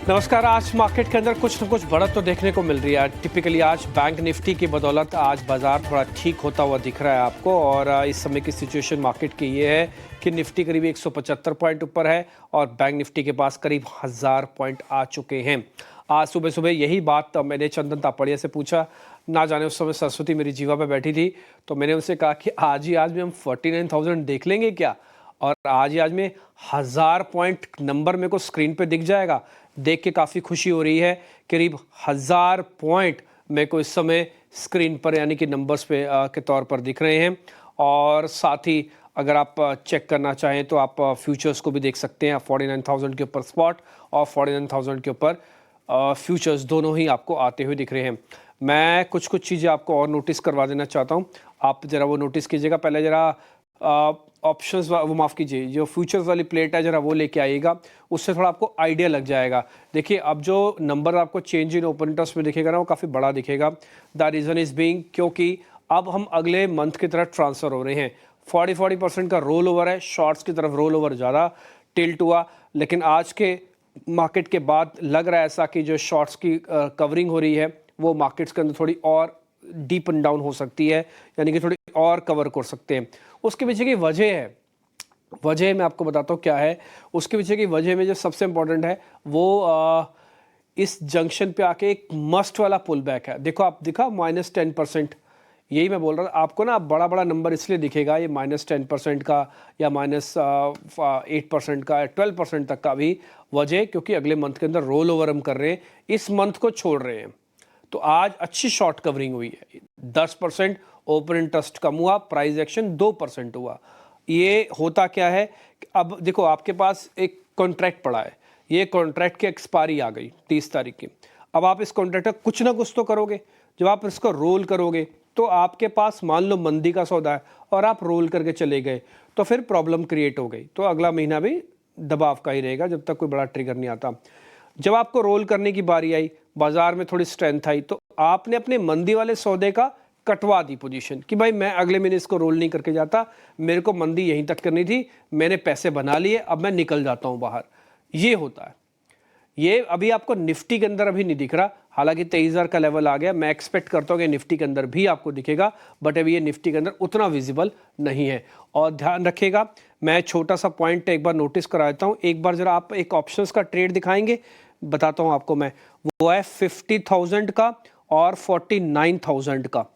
नमस्कार। आज मार्केट के अंदर कुछ न कुछ बढ़त तो देखने को मिल रही है। टिपिकली आज बैंक निफ्टी की बदौलत आज बाजार थोड़ा ठीक होता हुआ दिख रहा है आपको। और इस समय की सिचुएशन मार्केट की ये है कि निफ्टी करीब 175 पॉइंट ऊपर है और बैंक निफ्टी के पास करीब 1000 पॉइंट आ चुके हैं। आज सुबह सुबह यही बात मैंने चंदन तापड़िया से पूछा। ना जाने उस समय सरस्वती मेरी जीवा पे बैठी थी, तो मैंने उनसे कहा कि आज भी हम 49,000 देख लेंगे क्या। और आज में 1000 पॉइंट नंबर मेरे को स्क्रीन पे दिख जाएगा। देख के काफ़ी खुशी हो रही है। करीब 1000 पॉइंट मेरे को इस समय स्क्रीन पर यानी कि नंबर्स पे के तौर पर दिख रहे हैं। और साथ ही अगर आप चेक करना चाहें तो आप फ्यूचर्स को भी देख सकते हैं। 49,000 के ऊपर स्पॉट और 49,000 के ऊपर फ्यूचर्स दोनों ही आपको आते हुए दिख रहे हैं। मैं कुछ चीज़ें आपको और नोटिस करवा देना चाहता हूँ। आप ज़रा वो नोटिस कीजिएगा। पहले ज़रा ऑप्शंस वो माफ़ कीजिए, जो फ्यूचर्स वाली प्लेट है ज़रा वो लेके आइएगा। उससे थोड़ा आपको आइडिया लग जाएगा। देखिए, अब जो नंबर आपको चेंज इन ओपन इंटरेस्ट में दिखेगा ना, वो काफ़ी बड़ा दिखेगा। द रीज़न इज़ बीइंग क्योंकि अब हम अगले मंथ की तरफ ट्रांसफ़र हो रहे हैं। 40% का रोल ओवर है। शॉर्ट्स की तरफ रोल ओवर ज़्यादा टिल्ट हुआ, लेकिन आज के मार्केट के बाद लग रहा है ऐसा कि जो शॉर्ट्स की कवरिंग हो रही है वो मार्केट्स के अंदर थोड़ी और डीप एंड डाउन हो सकती है, यानी कि थोड़ी और कवर कर सकते हैं। उसके पीछे की वजह है, वजह मैं आपको बताता हूँ क्या है। उसके पीछे की वजह में जो सबसे इम्पोर्टेंट है वो इस जंक्शन पे आके एक मस्ट वाला पुल बैक है। देखो, आप दिखा -10%। यही मैं बोल रहा था आपको ना। बड़ा बड़ा नंबर इसलिए दिखेगा ये -10% का या -8% का, 12% तक का भी वजह, क्योंकि अगले मंथ के अंदर रोल ओवर हम कर रहे हैं, इस मंथ को छोड़ रहे हैं। तो आज अच्छी शॉर्ट कवरिंग हुई है। 10% ओपन इंटरेस्ट कम हुआ, प्राइस एक्शन 2% हुआ। ये होता क्या है, अब देखो आपके पास एक कॉन्ट्रैक्ट पड़ा है। ये कॉन्ट्रैक्ट की एक्सपायरी आ गई 30 तारीख की। अब आप इस कॉन्ट्रैक्ट का कुछ ना कुछ तो करोगे। जब आप इसको रोल करोगे तो आपके पास मान लो मंदी का सौदा है और आप रोल करके चले गए, तो फिर प्रॉब्लम क्रिएट हो गई। तो अगला महीना भी दबाव का ही रहेगा जब तक कोई बड़ा ट्रिगर नहीं आता। जब आपको रोल करने की बारी आई, बाजार में थोड़ी स्ट्रेंथ आई, तो आपने अपने मंदी वाले सौदे का कटवा दी पोजीशन कि भाई मैं अगले महीने इसको रोल नहीं करके जाता, मेरे को मंदी यहीं तक करनी थी, मैंने पैसे बना लिए, अब मैं निकल जाता हूं बाहर। ये होता है। ये अभी आपको निफ्टी के अंदर अभी नहीं दिख रहा, हालांकि 23,000 का लेवल आ गया। मैं एक्सपेक्ट करता हूं कि निफ्टी के अंदर भी आपको दिखेगा, बट अभी ये निफ्टी के अंदर उतना विजिबल नहीं है। और ध्यान रखिएगा, मैं छोटा सा पॉइंट एक बार नोटिस करा देता हूं। एक बार जरा आप एक ऑप्शंस का ट्रेड दिखाएंगे, बताता हूं आपको मैं। वो है 50,000 का और 49,000 का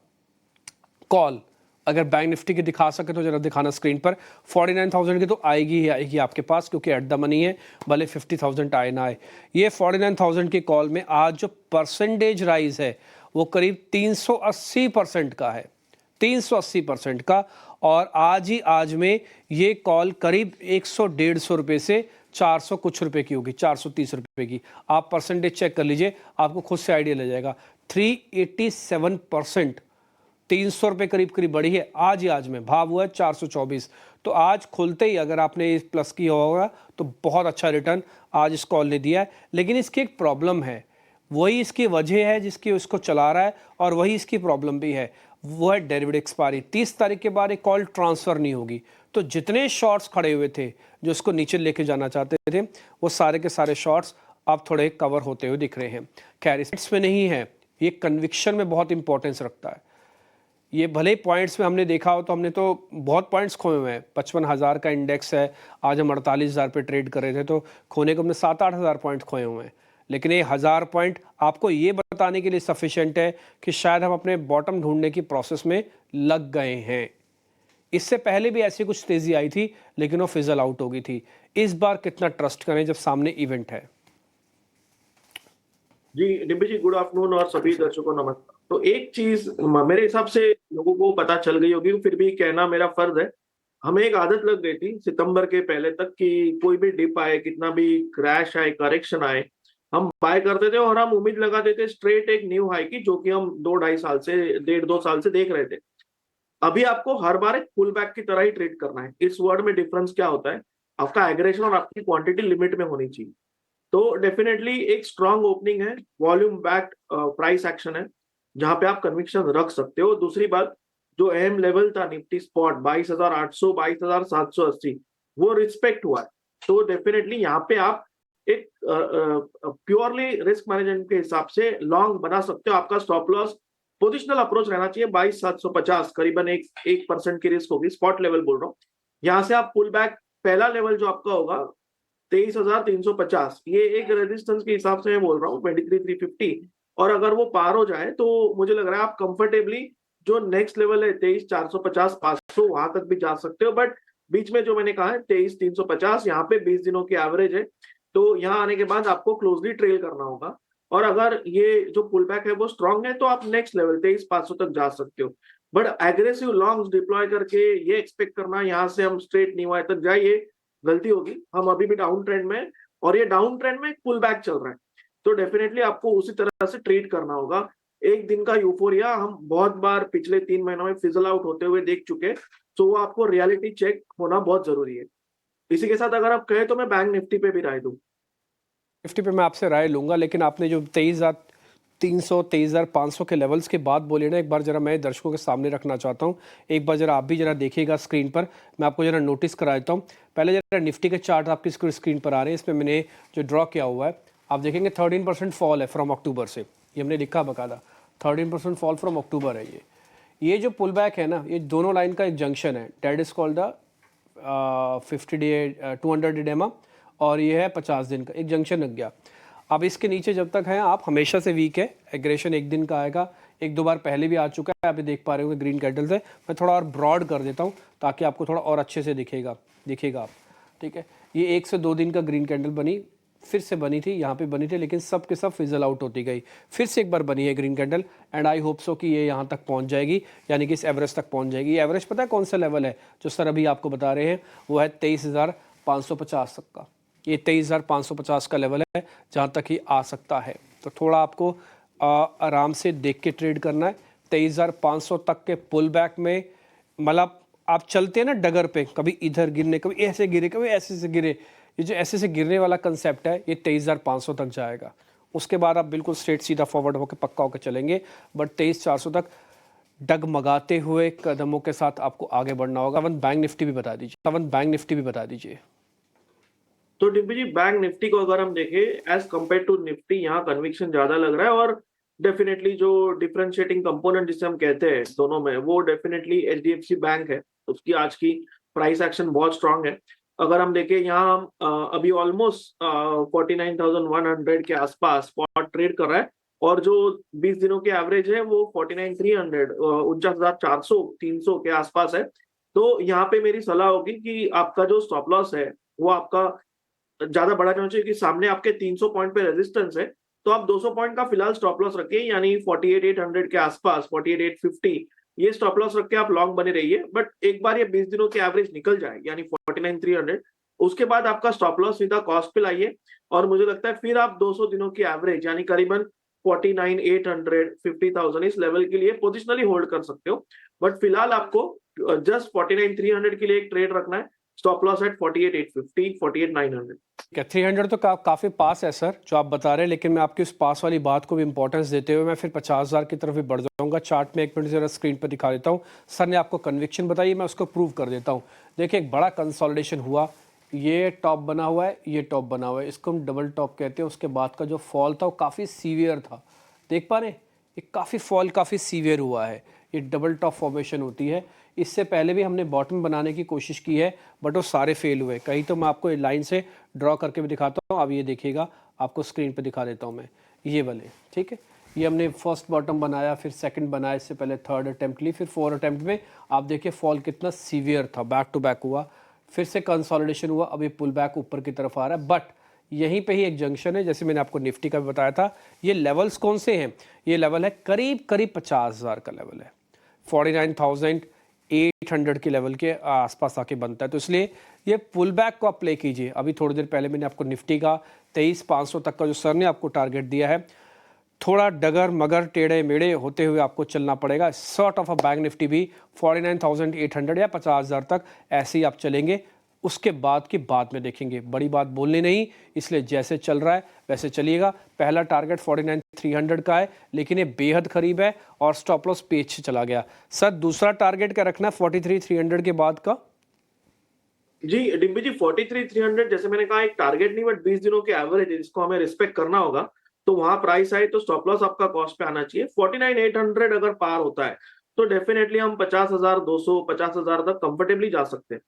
कॉल। अगर बैंक निफ्टी की दिखा सके तो जरा दिखाना स्क्रीन पर। 49,000 की तो आएगी ही आएगी आपके पास, क्योंकि एट द मनी है, भले 50,000 आए ना आए। ये 49,000 की कॉल में आज जो परसेंटेज राइज है वो करीब 380% का है, 380% का। और आज में ये कॉल करीब 100-150 रुपये से 400 कुछ रुपए की होगी, 430 रुपए की। आप परसेंटेज चेक कर लीजिए, आपको खुद से आइडिया लग जाएगा। 387%, 300 रुपये करीब करीब बढ़ी है आज में। भाव हुआ है 424। तो आज खुलते ही अगर आपने इस प्लस किया होगा तो बहुत अच्छा रिटर्न आज इस कॉल ने दिया है। लेकिन इसकी एक प्रॉब्लम है, वही इसकी वजह है जिसकी उसको चला रहा है, और वही इसकी प्रॉब्लम भी है, वो है डेरिवेटिव एक्सपायरी। 30 तारीख के बाद एक कॉल ट्रांसफ़र नहीं होगी, तो जितने शॉर्ट्स खड़े हुए थे जो इसको नीचे लेके जाना चाहते थे, वो सारे के सारे शॉर्ट्स अब थोड़े कवर होते हुए दिख रहे हैं। कैरिस में नहीं है, ये कन्विक्शन में बहुत इंपॉर्टेंस रखता है। ये भले ही पॉइंट्स में हमने देखा हो तो हमने तो बहुत पॉइंट्स खोए हुए हैं। 55,000 का इंडेक्स है, आज हम 48,000 पे ट्रेड कर रहे थे, तो खोने को हमने 7-8 हज़ार पॉइंट खोए हुए हैं। लेकिन ये 1000 पॉइंट आपको ये बताने के लिए सफिशिएंट है कि शायद हम अपने बॉटम ढूंढने की प्रोसेस में लग गए हैं। इससे पहले भी ऐसी कुछ तेजी आई थी, लेकिन वो फिजल आउट हो गई थी। इस बार कितना ट्रस्ट करें जब सामने इवेंट है। जी डिम्पी जी, गुड आफ्टरनून और सभी दर्शकों नमस्कार। तो एक चीज मेरे हिसाब से लोगों को पता चल गई होगी, फिर भी कहना मेरा फर्ज है। हमें एक आदत लग गई थी सितंबर के पहले तक कि कोई भी डिप आए, कितना भी क्रैश आए, करेक्शन आए, हम बाय करते थे और हम उम्मीद लगाते थे स्ट्रेट एक न्यू हाई की, जो कि हम 2-2.5 साल से 1.5-2 साल से देख रहे थे। अभी आपको हर बार एक पुल बैक की तरह ही ट्रेड करना है। इस वर्ड में डिफरेंस क्या होता है, आपका एग्रेशन और आपकी क्वांटिटी लिमिट में होनी चाहिए। तो डेफिनेटली एक स्ट्रांग ओपनिंग है, वॉल्यूम बैक्ड प्राइस एक्शन है, जहां पे आप कन्विक्शन रख सकते हो। दूसरी बात, जो अहम लेवल था निफ्टी स्पॉट 22,800 22,780, वो रिस्पेक्ट हुआ है। तो डेफिनेटली यहाँ पे आप एक प्योरली रिस्क मैनेजमेंट के हिसाब से लॉन्ग बना सकते हो। आपका स्टॉप लॉस पोजिशनल अप्रोच रहना चाहिए 22,750, करीबन 1% की रिस्क होगी, स्पॉट लेवल बोल रहा हूँ। यहाँ से आप पुल बैक, पहला लेवल जो आपका होगा 23,350, ये एक रेजिस्टेंस के हिसाब से मैं बोल रहा हूँ 23,350, और अगर वो पार हो जाए तो मुझे लग रहा है आप कंफर्टेबली जो नेक्स्ट लेवल है 23,450 500 वहां तक भी जा सकते हो। बट बीच में जो मैंने कहा है 23,350, यहाँ पे 20 दिनों की एवरेज है, तो यहाँ आने के बाद आपको क्लोजली ट्रेल करना होगा। और अगर ये जो पुल बैक है वो स्ट्रांग है तो आप नेक्स्ट लेवल 23,500 तक जा सकते हो। बट एग्रेसिव लॉन्ग्स डिप्लॉय करके ये एक्सपेक्ट करना यहाँ से हम स्ट्रेट नीवाई तक जाए, ये गलती होगी। हम अभी भी डाउन ट्रेंड में हैं, और ये डाउन ट्रेंड में एक पुल बैक चल रहा है, तो डेफिनेटली आपको उसी तरह से ट्रीट करना होगा। एक दिन का यूफोरिया हम बहुत बार पिछले 3 महीनों में फिजल आउट होते हुए देख चुके, तो वो आपको रियलिटी चेक होना बहुत जरूरी है। इसी के साथ अगर आप कहें तो मैं बैंक निफ्टी पे भी राय दूं। निफ्टी पे मैं आपसे राय लूंगा, लेकिन आपने जो 23,300 23,500 के लेवल्स की बात बोली ना, एक बार जरा मैं दर्शकों के सामने रखना चाहता हूँ। एक बार जरा आप भी जरा देखिएगा स्क्रीन पर, मैं आपको जरा नोटिस करा देता हूँ। पहले जरा निफ्टी के चार्ट आपकी स्क्रीन पर आ रहे हैं, इसमें मैंने जो ड्रॉ किया हुआ है आप देखेंगे 13% फॉल है फ्रॉम अक्टूबर से, ये हमने लिखा बकायदा 13% फॉल फ्रॉम अक्टूबर है। ये जो पुल बैक है ना, ये दोनों लाइन का एक जंक्शन है, that is called the 50 day 200 डेमा, और ये है 50 दिन का एक जंक्शन लग गया। अब इसके नीचे जब तक है आप हमेशा से वीक है, एग्रेशन एक दिन का आएगा, एक दो बार पहले भी आ चुका है, आप ये देख पा रहे होंगे ग्रीन कैंडल से। मैं थोड़ा और ब्रॉड कर देता हूँ ताकि आपको थोड़ा और अच्छे से दिखेगा आप, ठीक है। ये 1 से 2 दिन का ग्रीन कैंडल बनी, फिर से बनी थी, यहाँ पे बनी थी, लेकिन सब के सब फिजल आउट होती गई। फिर से एक बार बनी है green candle, and I hope so कि ये यहाँ तक पहुँच जाएगी, यानी कि इस एवरेज तक पहुँच जाएगी। ये एवरेज पता है कौन सा लेवल है जो सर अभी आपको बता रहे हैं, वो है 23,550 तक का। ये 23,550 का लेवल है जहाँ तक ही आ सकता है, तो थोड़ा आपको आराम से देख के ट्रेड करना है। 23,500 तक के पुल बैक में, मतलब आप चलते हैं ना डगर पे, कभी इधर गिरने, कभी ऐसे गिरे, कभी ऐसे से गिरे, ये जो ऐसे से गिरने वाला कंसेप्ट है, ये 23,500 तक जाएगा। उसके बाद आप बिल्कुल स्ट्रेट सीधा फॉरवर्ड होकर पक्का होकर चलेंगे, बट 23,400 तक डगमगाते हुए कदमों के साथ आपको आगे बढ़ना होगा। बैंक निफ्टी भी बता दीजिए। तो डिम्पी जी, बैंक निफ्टी को अगर हम देखें एज कंपेयर टू निफ्टी, यहाँ कन्विक्शन ज्यादा लग रहा है, और डेफिनेटली जो डिफरेंशिएटिंग कंपोनेंट जिसे हम कहते हैं दोनों में, वो डेफिनेटली एचडीएफसी बैंक है। उसकी आज की प्राइस एक्शन बहुत स्ट्रांग है। अगर हम देखें यहाँ हम अभी ऑलमोस्ट 49,100 के आसपास स्पॉट ट्रेड कर रहा है, और जो 20 दिनों की एवरेज है वो 49,300 49,400 300 के आसपास है। तो यहाँ पे मेरी सलाह होगी कि आपका जो स्टॉप लॉस है वो आपका ज्यादा बड़ा नहीं चाहिए, कि सामने आपके 300 पॉइंट पे रेजिस्टेंस है, तो आप 200 पॉइंट का फिलहाल स्टॉप लॉस रखिए, यानी 48,800 के आसपास, 48,850, ये स्टॉप लॉस रख के आप लॉन्ग बने रहिए। बट एक बार ये 20 दिनों की एवरेज निकल जाए, यानी 49,300, उसके बाद आपका स्टॉप लॉस सीधा कॉस्ट पे लाइए, और मुझे लगता है फिर आप 200 दिनों की एवरेज यानी करीबन 49,800 50,000 इस लेवल के लिए पोजिशनली होल्ड कर सकते हो। बट फिलहाल आपको जस्ट 49,300 के लिए एक ट्रेड रखना है, स्टॉप लॉस एट 48,850 48,900। क्या 300 तो काफ़ी पास है सर जो आप बता रहे हैं, लेकिन मैं आपकी उस पास वाली बात को भी इंपॉर्टेंस देते हुए मैं फिर 50,000 की तरफ भी बढ़ जाऊंगा। चार्ट में 1 मिनट जरा स्क्रीन पर दिखा देता हूँ। सर ने आपको कन्विक्शन बताई, मैं उसको प्रूव कर देता हूँ। देखिए, एक बड़ा कंसोलिडेशन हुआ, ये टॉप बना हुआ है, ये टॉप बना हुआ है, इसको हम डबल टॉप कहते हैं। उसके बाद का जो फॉल था वो काफ़ी सीवियर था, देख पा रहे हैं, ये काफ़ी फॉल काफ़ी सीवियर हुआ है। ये डबल टॉप फॉर्मेशन होती है। इससे पहले भी हमने बॉटम बनाने की कोशिश की है, बट वो सारे फेल हुए। कहीं तो मैं आपको लाइन से ड्रॉ करके भी दिखाता हूँ। अब ये देखिएगा, आपको स्क्रीन पे दिखा देता हूँ मैं, ये वाले, ठीक है। ये हमने फर्स्ट बॉटम बनाया, फिर सेकंड बनाया, इससे पहले थर्ड अटैम्प्ट ली, फिर 4 अटैम्प्ट में आप देखिए फॉल कितना सीवियर था, बैक टू बैक हुआ, फिर से कंसोलिडेशन हुआ, अभी पुल बैक ऊपर की तरफ आ रहा है। बट यहीं पे ही एक जंक्शन है, जैसे मैंने आपको निफ्टी का भी बताया था। ये लेवल्स कौन से हैं? ये लेवल है करीब 50,000 का लेवल है, 49,800 के लेवल के आसपास आके बनता है। तो इसलिए ये पुल बैक को आप प्ले कीजिए। अभी थोड़ी देर पहले मैंने आपको निफ्टी का 23,500 तक का जो सर ने आपको टारगेट दिया है, थोड़ा डगर मगर टेढ़े मेढ़े होते हुए आपको चलना पड़ेगा। Sort of a bank Nifty भी 49,800 या 50,000 तक ऐसे ही आप चलेंगे। उसके बाद की बात में देखेंगे, बड़ी बात बोलनी नहीं, इसलिए जैसे चल रहा है वैसे चलिएगा। पहला टारगेट 49,300 का है, लेकिन ये बेहद करीब है और स्टॉप लॉस पीछे चला गया। सर दूसरा टारगेट क्या रखना है 43,300 के बाद का? जी डिम्पी जी 43,300 जैसे मैंने कहा एक टारगेट नहीं बट 20 दिनों के एवरेज है जिसको हमें रिस्पेक्ट करना होगा। तो वहां प्राइस आए तो स्टॉप लॉस आपका कॉस्ट पे आना चाहिए। 49,800 अगर पार होता है तो डेफिनेटली हम 50,200 50,000 तक कंफर्टेबली जा सकते हैं।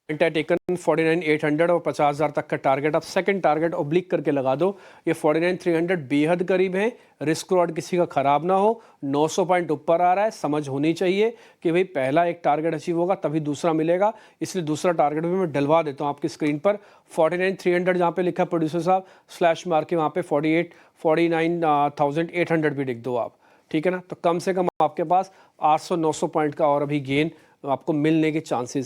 टेकन 49,800 और 50,000 तक का टारगेट आप सेकंड टारगेट ओब्लिक करके लगा दो। ये 49,300 बेहद करीब है, रिस्क रॉड किसी का खराब ना हो। 900 पॉइंट ऊपर आ रहा है, समझ होनी चाहिए कि भाई पहला एक टारगेट अचीव होगा तभी दूसरा मिलेगा, इसलिए दूसरा टारगेट भी मैं डलवा देता हूँ आपकी स्क्रीन पर। 49,300 जहाँ पे लिखा है प्रोड्यूसर साहब स्लैश मार के वहाँ पे 49,800 भी लिख दो आप, ठीक है ना। तो कम से कम आपके पास 800-900 पॉइंट का और अभी गेन आपको मिलने के चांसेस